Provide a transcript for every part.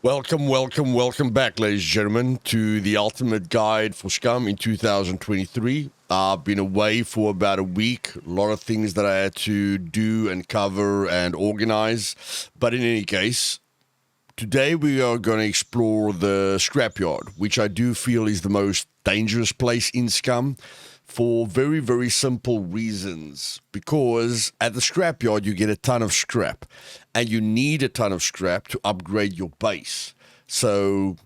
Welcome back, ladies and gentlemen, to the ultimate guide for Scum in 2023. I've been away for about a week. A lot of things that I had to do and cover and organize. But in any case, today we are going to explore the Scrapyard, which I do feel is the most dangerous place in Scum for very, very simple reasons. Because at the Scrapyard, you get a ton of scrap, and you need a ton of scrap to upgrade your base. So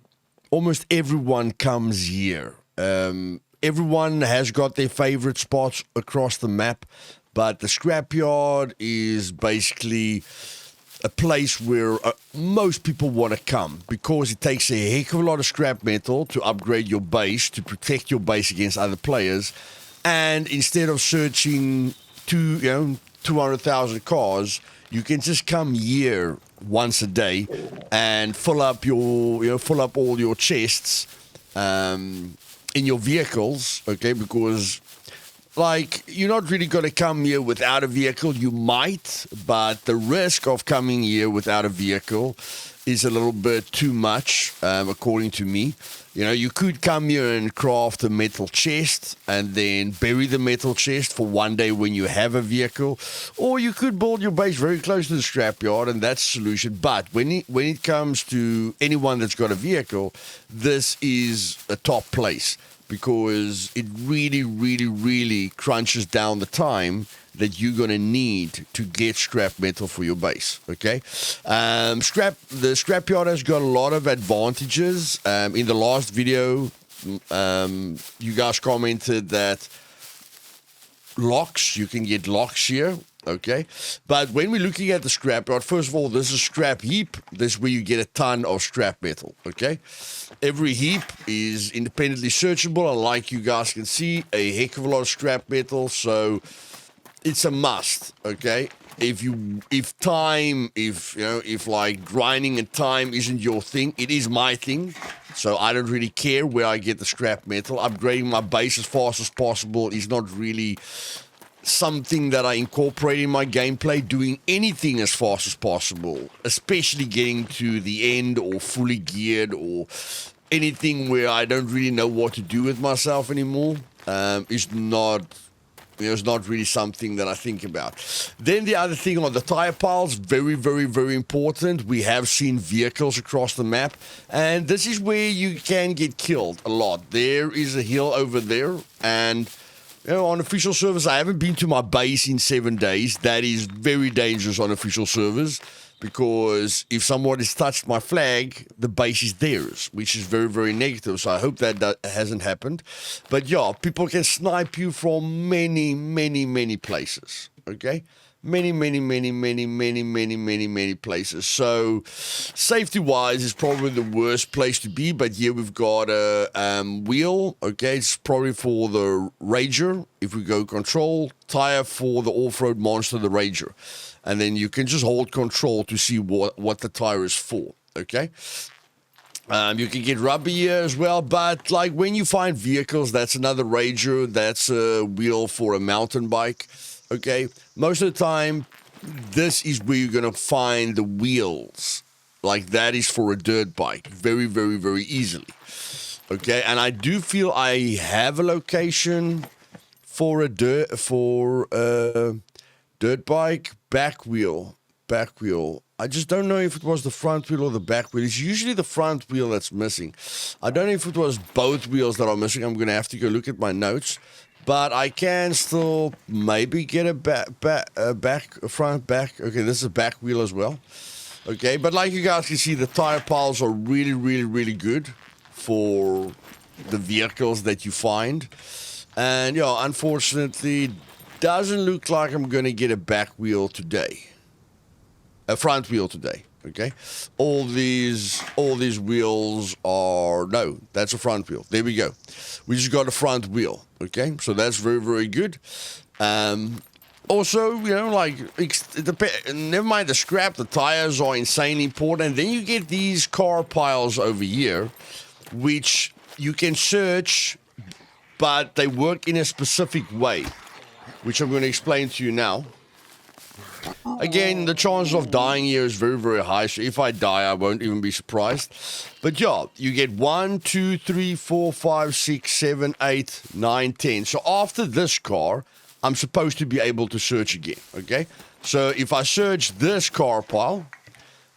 almost everyone comes here. Everyone has got their favorite spots across the map, but the Scrapyard is basically a place where most people want to come because it takes a heck of a lot of scrap metal to upgrade your base, to protect your base against other players. And instead of searching 200,000 cars, you can just come here once a day and fill up all your chests in your vehicles, okay? Because you're not really going to come here without a vehicle. You might, but the risk of coming here without a vehicle is a little bit too much, according to me. You could come here and craft a metal chest and then bury the metal chest for one day when you have a vehicle. Or you could build your base very close to the Scrapyard, and that's the solution. But when it comes to anyone that's got a vehicle, this is a top place, because it really, really, really crunches down the time that you're going to need to get scrap metal for your base, okay? The Scrapyard has got a lot of advantages. In the last video, you guys commented that you can get locks here, okay? But when we're looking at the Scrapyard, first of all, this is a scrap heap. This is where you get a ton of scrap metal, okay? Every heap is independently searchable, and like you guys can see, a heck of a lot of scrap metal, so it's a must, okay? If grinding and time isn't your thing, it is my thing. So I don't really care where I get the scrap metal. Upgrading my base as fast as possible is not really something that I incorporate in my gameplay. Doing anything as fast as possible, especially getting to the end or fully geared or anything where I don't really know what to do with myself anymore, is not... it's not really something that I think about. Then the other thing on the tire piles, very, very, very important. We have seen vehicles across the map, and this is where you can get killed a lot. There is a hill over there, and on official servers, I haven't been to my base in 7 days. That is very dangerous on official servers, because if someone has touched my flag, the base is theirs, which is very, very negative. So I hope that hasn't happened. But yeah, people can snipe you from many, many, many places, okay? Many places. So safety-wise, it's probably the worst place to be. But here we've got a wheel, okay? It's probably for the Rager. If we go control, tire for the off-road monster, the Rager. And then you can just hold control to see what the tire is for, okay? You can get rubber here as well, but when you find vehicles, that's another Rager, that's a wheel for a mountain bike, okay? Most of the time, this is where you're going to find the wheels. That is for a dirt bike, very, very, very easily, okay? And I do feel I have a location for a dirt bike. Back wheel. I just don't know if it was the front wheel or the back wheel. It's usually the front wheel that's missing. I don't know if it was both wheels that are missing. I'm going to have to go look at my notes. But I can still maybe get a front, back. Okay, this is a back wheel as well. Okay, but like you guys can see, the tire piles are really, really, really good for the vehicles that you find. And, unfortunately, doesn't look like I'm going to get a back wheel today. A front wheel today, okay? All these wheels are... No, that's a front wheel. There we go. We just got a front wheel, okay? So that's very, very good. Also, never mind the scrap, the tires are insanely important. And then you get these car piles over here, which you can search, but they work in a specific way, which I'm going to explain to you now. Again, the chances of dying here is very, very high. So if I die, I won't even be surprised. But yeah, you get 1, 2, 3, 4, 5, 6, 7, 8, 9, 10. So after this car, I'm supposed to be able to search again, okay? So if I search this car pile,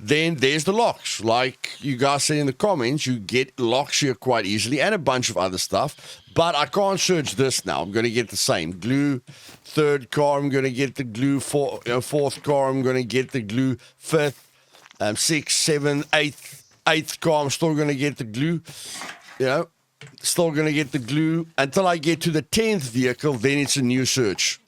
then there's the locks. Like you guys said in the comments, you get locks here quite easily and a bunch of other stuff. But I can't search this now. I'm going to get the same. Glue, third car, I'm going to get the glue. Fourth car, I'm going to get the glue. Fifth, sixth, seventh, eighth car, I'm still going to get the glue. You know, still going to get the glue. Until I get to the 10th vehicle, then it's a new search.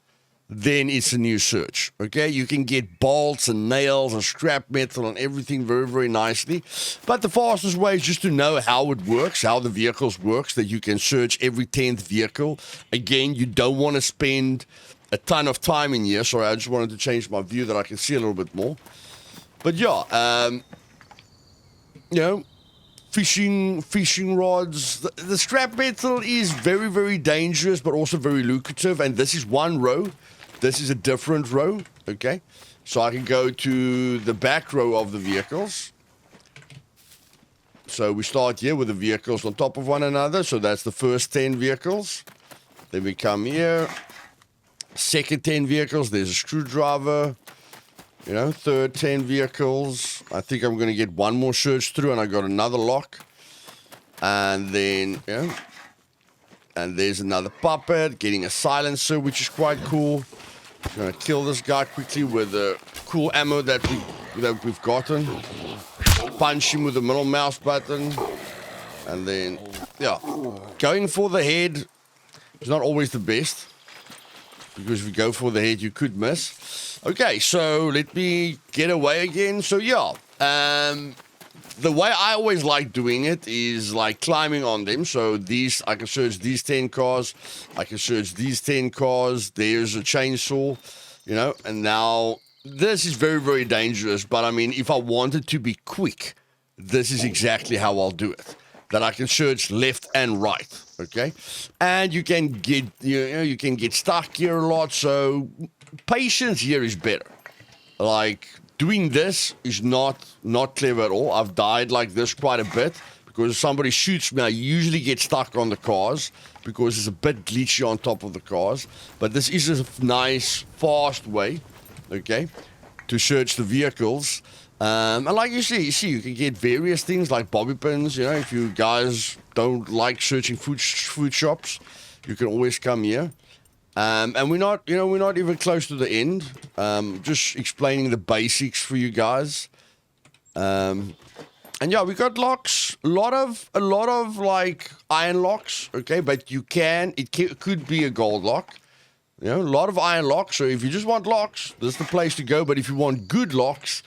Okay? You can get bolts and nails and scrap metal and everything very, very nicely. But the fastest way is just to know how it works, how the vehicles works, that you can search every 10th vehicle. Again, you don't want to spend a ton of time in here. Sorry, I just wanted to change my view that I can see a little bit more. But yeah, you know, fishing rods. The scrap metal is very, very dangerous, but also very lucrative. And this is one row. This is a different row, okay? So I can go to the back row of the vehicles. So we start here with the vehicles on top of one another. So that's the first 10 vehicles. Then we come here. Second 10 vehicles, there's a screwdriver. You know, third 10 vehicles. I think I'm going to get one more search through and I got another lock. And then, yeah. And there's another puppet, getting a silencer, which is quite cool. I'm going to kill this guy quickly with the cool ammo that we've gotten. Punch him with the middle mouse button. And then, yeah. Going for the head is not always the best. Because if you go for the head, you could miss. Okay, so let me get away again. So, yeah. The way I always like doing it is like climbing on them. So I can search these 10 cars. I can search these 10 cars. There's a chainsaw, you know. And now this is very, very dangerous. But I mean, if I wanted to be quick, this is exactly how I'll do it. That I can search left and right, okay? And you can get, you can get stuck here a lot. So patience here is better. Like, doing this is not clever at all. I've died like this quite a bit because if somebody shoots me, I usually get stuck on the cars because it's a bit glitchy on top of the cars. But this is a nice, fast way, okay, to search the vehicles. And like you see, you can get various things like bobby pins. You know, if you guys don't like searching food shops, you can always come here. And we're not even close to the end. Just explaining the basics for you guys. And yeah, we got locks. A lot of like iron locks. Okay, but it could be a gold lock. You know, a lot of iron locks. So if you just want locks, this is the place to go. But if you want good locks,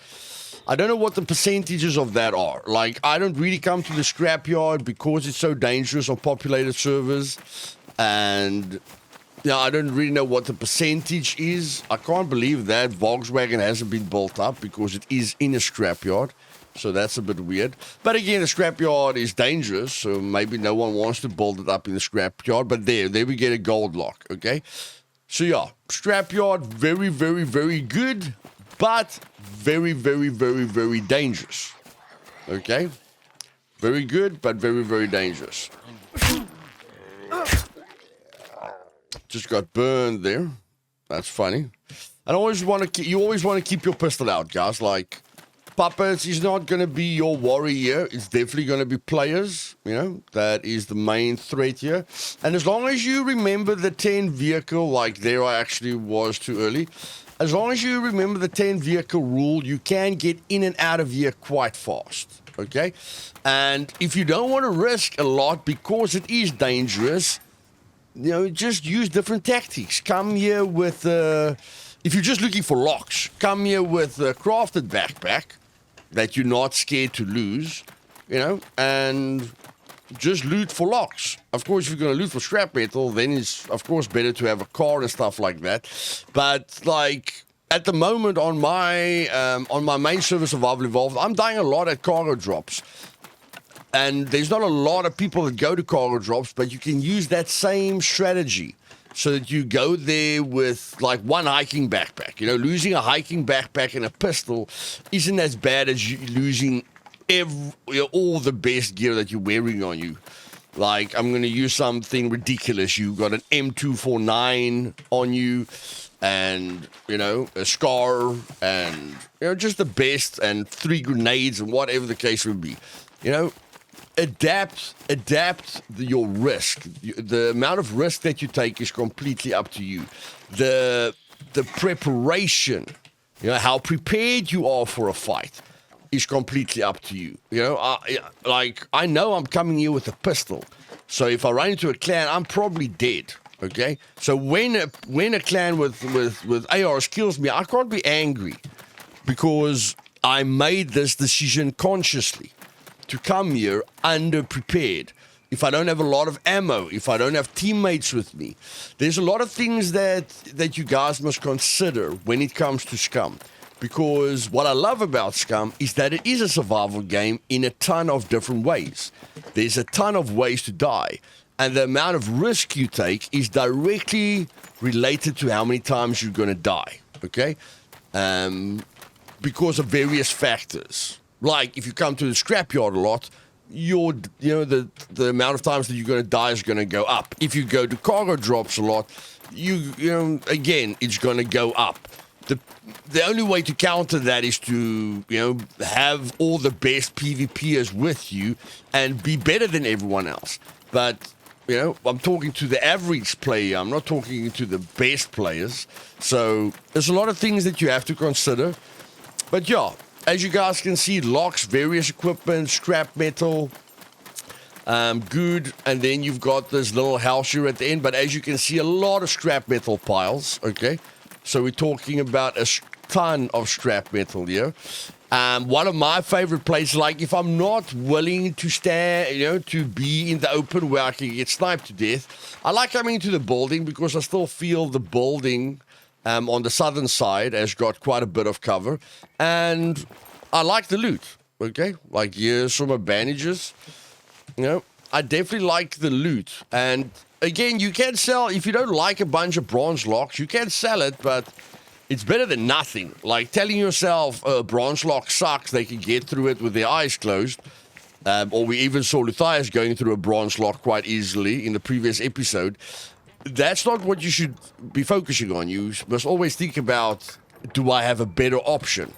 I don't know what the percentages of that are. Like, I don't really come to the scrapyard because it's so dangerous on populated servers. And yeah, I don't really know what the percentage is. I can't believe that Volkswagen hasn't been built up because it is in a scrapyard. So that's a bit weird. But again, the scrapyard is dangerous. So maybe no one wants to build it up in the scrapyard. But there we get a gold lock, okay? So yeah, scrapyard, very, very, very good. But very, very, very, very dangerous. Okay? Very good, but very, very dangerous. Just got burned there. That's funny. And you always want to keep your pistol out, guys. Like, puppets is not going to be your worry here. It's definitely going to be players. You know, that is the main threat here. And as long as you remember the 10 vehicle, like there I actually was too early. As long as you remember the 10 vehicle rule, you can get in and out of here quite fast, okay? And if you don't want to risk a lot because it is dangerous, you know, just use different tactics. Come here with, if you're just looking for locks, come here with a crafted backpack that you're not scared to lose, you know, and just loot for locks. Of course, if you're going to loot for scrap metal, then it's, of course, better to have a car and stuff like that. But, like, at the moment on my main server, Survival Evolved, I'm dying a lot at cargo drops. And there's not a lot of people that go to cargo drops, but you can use that same strategy. so that you go there with like one hiking backpack. You know, losing a hiking backpack and a pistol isn't as bad as you losing all the best gear that you're wearing on you. Like, I'm going to use something ridiculous. You got an M249 on you, and, you know, a scar, and, you know, just the best, and 3 grenades, and whatever the case would be. You know, adapt your risk. The amount of risk that you take is completely up to you. The preparation, you know, how prepared you are for a fight is completely up to you. You know, I know I'm coming here with a pistol, so if I run into a clan, I'm probably dead. Okay, so when a clan with ARs kills me, I can't be angry because I made this decision consciously to come here underprepared. If I don't have a lot of ammo, if I don't have teammates with me, there's a lot of things that you guys must consider when it comes to Scum. Because what I love about Scum is that it is a survival game in a ton of different ways. There's a ton of ways to die. And the amount of risk you take is directly related to how many times you're going to die. Okay? Because of various factors. Like, if you come to the Scrapyard a lot, the amount of times that you're going to die is going to go up. If you go to cargo drops a lot, again, it's going to go up. The only way to counter that is to, have all the best PvPers with you and be better than everyone else. But, I'm talking to the average player. I'm not talking to the best players. So there's a lot of things that you have to consider. But yeah, as you guys can see, locks, various equipment, scrap metal, good. And then you've got this little house here at the end. But as you can see, a lot of scrap metal piles, okay? So we're talking about a ton of scrap metal here. One of my favorite places, like if I'm not willing to stand, to be in the open where I can get sniped to death, I like coming into the building because I still feel the building on the southern side has got quite a bit of cover. And I like the loot, okay? Like here's some bandages. I definitely like the loot. And again, you can sell, if you don't like a bunch of bronze locks, you can sell it, but it's better than nothing. Like telling yourself a bronze lock sucks, they can get through it with their eyes closed. Or we even saw Luthais going through a bronze lock quite easily in the previous episode. That's not what you should be focusing on. You must always think about, do I have a better option?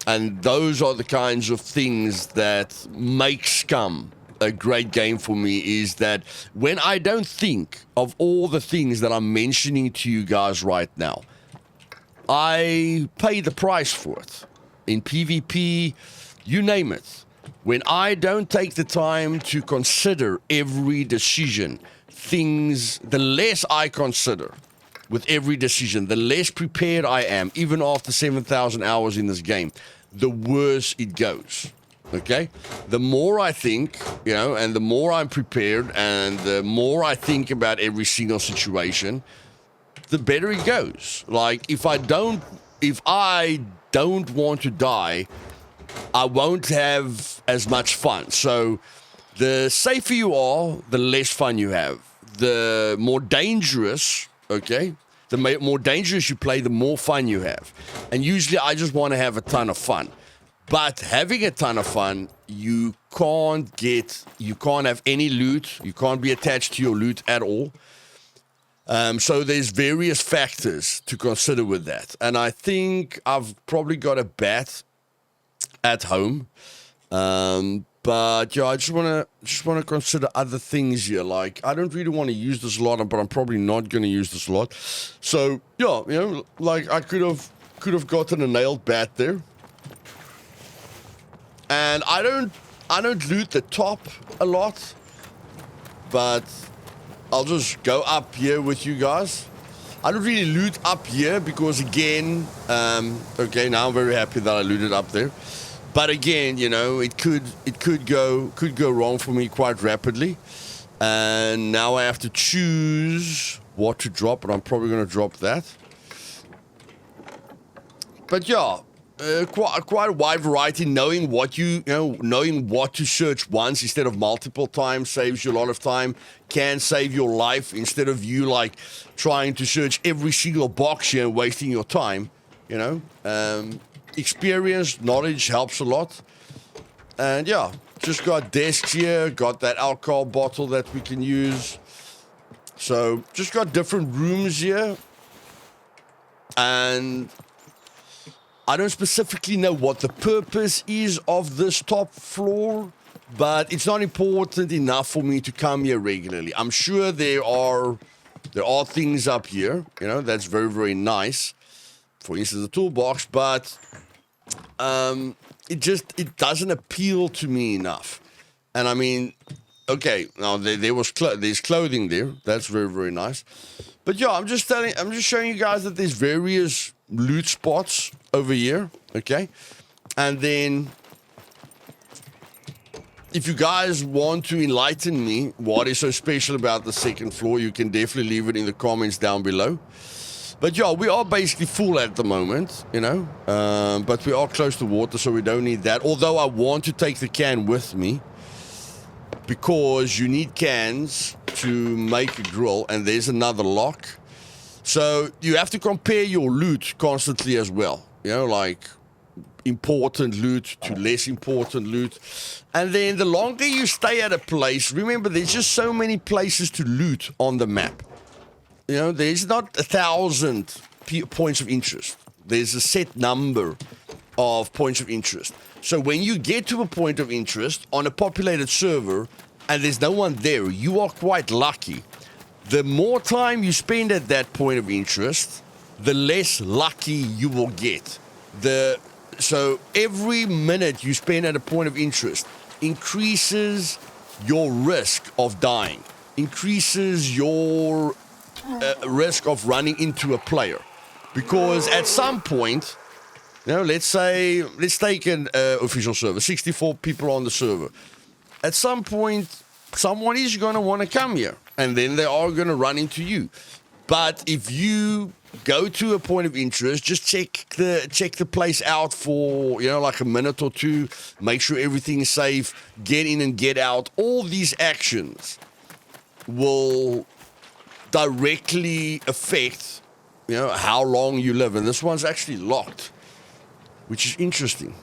And those are the kinds of things that make Scum a great game for me, is that when I don't think of all the things that I'm mentioning to you guys right now, I pay the price for it. In PvP, you name it. When I don't take the time to consider every decision, the less I consider with every decision, the less prepared I am, even after 7,000 hours in this game, the worse it goes. Okay? The more I think, and the more I'm prepared, and the more I think about every single situation, the better it goes. Like, if I don't want to die, I won't have as much fun. So, the safer you are, the less fun you have. The more dangerous, okay? The more dangerous you play, the more fun you have. And usually I just want to have a ton of fun. But having a ton of fun, you can't have any loot. You can't be attached to your loot at all. So there's various factors to consider with that. And I think I've probably got a bat at home. But yeah, I just want to consider other things here. Like, I don't really want to use this a lot, but I'm probably not going to use this a lot. So yeah, like I could have gotten a nailed bat there. And I don't loot the top a lot, but I'll just go up here with you guys. I don't really loot up here because, again, okay, now I'm very happy that I looted up there. But again, it could go wrong for me quite rapidly. And now I have to choose what to drop, and I'm probably going to drop that. But yeah, quite a wide variety. Knowing what knowing what to search once instead of multiple times saves you a lot of time. Can save your life instead of you like trying to search every single box here and wasting your time. You know, experience, knowledge helps a lot. And yeah, just got desks here. Got that alcohol bottle that we can use. So just got different rooms here. And I don't specifically know what the purpose is of this top floor, but it's not important enough for me to come here regularly. I'm sure there are things up here, you know, that's very, very nice. For instance, the toolbox, but it doesn't appeal to me enough. And I mean, okay, now there's clothing there. That's very, very nice. But yeah, I'm just showing you guys that there's various loot spots over here, okay? And then if you guys want to enlighten me what is so special about the second floor, you can definitely leave it in the comments down below. But yeah, we are basically full at the moment, you know, but we are close to water, so we don't need that. Although I want to take the can with me because you need cans to make a grill, and there's another lock. So you have to compare your loot constantly as well, you know, like important loot to less important loot. And then the longer you stay at a place, remember there's just so many places to loot on the map. You know, there's not 1,000 points of interest. There's a set number of points of interest. So when you get to a point of interest on a populated server and there's no one there, you are quite lucky. The more time you spend at that point of interest, the less lucky you will get. So every minute you spend at a point of interest increases your risk of dying, increases your risk of running into a player. Because at some point, you know, let's take an official server, 64 people on the server. At some point, someone is going to want to come here, and then they are going to run into you. But if you go to a point of interest, just check the place out for, you know, like a minute or two, make sure everything's safe, get in and get out. All these actions will directly affect, you know, how long you live. And this one's actually locked, which is interesting.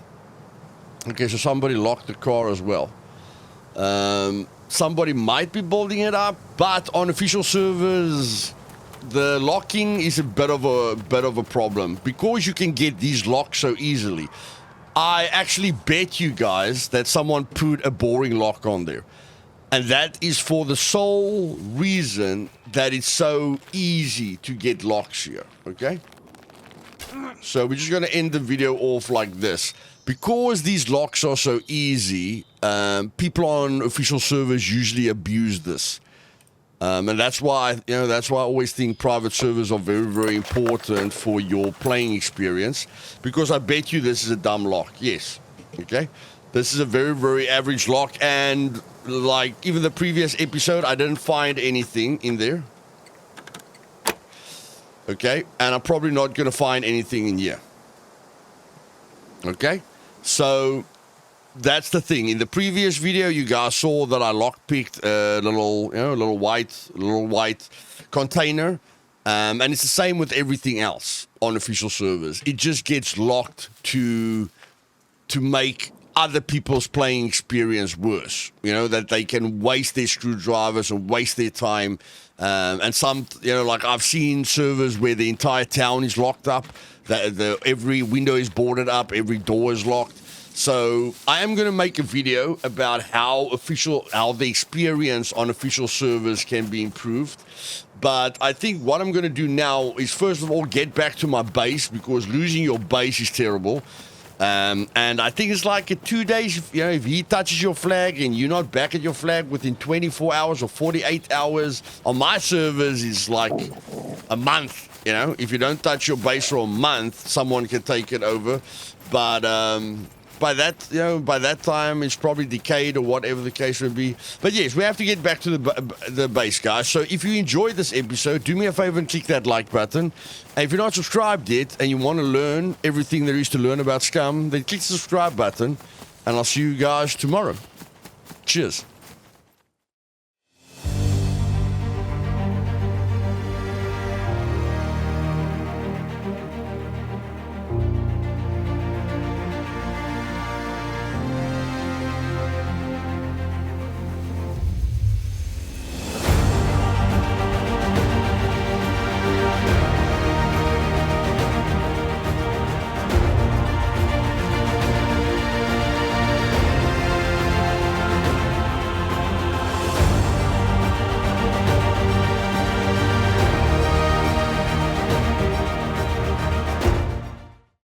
Okay, so somebody locked the car as well. Somebody might be building it up, but on official servers, the locking is a bit of a problem because you can get these locks so easily. I actually bet you guys that someone put a boring lock on there. And that is for the sole reason that it's so easy to get locks here, okay? So we're just going to end the video off like this. Because these locks are so easy, people on official servers usually abuse this. And that's why, you know, that's why I always think private servers are very, very important for your playing experience. Because I bet you this is a dumb lock. Yes, okay? This is a very, very average lock, and like even the previous episode, I didn't find anything in there. Okay, and I'm probably not going to find anything in here. Okay, so that's the thing. In the previous video, you guys saw that I lockpicked a little white container, and it's the same with everything else on official servers. It just gets locked to make other people's playing experience worse, you know, that they can waste their screwdrivers and waste their time. And some, you know, like I've seen servers where the entire town is locked up, every window is boarded up, every door is locked. So I am going to make a video about how the experience on official servers can be improved. But I think what I'm going to do now is first of all get back to my base, because losing your base is terrible. And I think it's like 2 days, you know, if he touches your flag and you're not back at your flag within 24 hours or 48 hours, on my servers is like a month, you know. If you don't touch your base for a month, someone can take it over. But by that time it's probably decayed or whatever the case would be. But yes, we have to get back to the base, guys. So if you enjoyed this episode, do me a favor and click that like button. And if you're not subscribed yet and you want to learn everything there is to learn about Scum, then click the subscribe button, and I'll see you guys tomorrow. Cheers.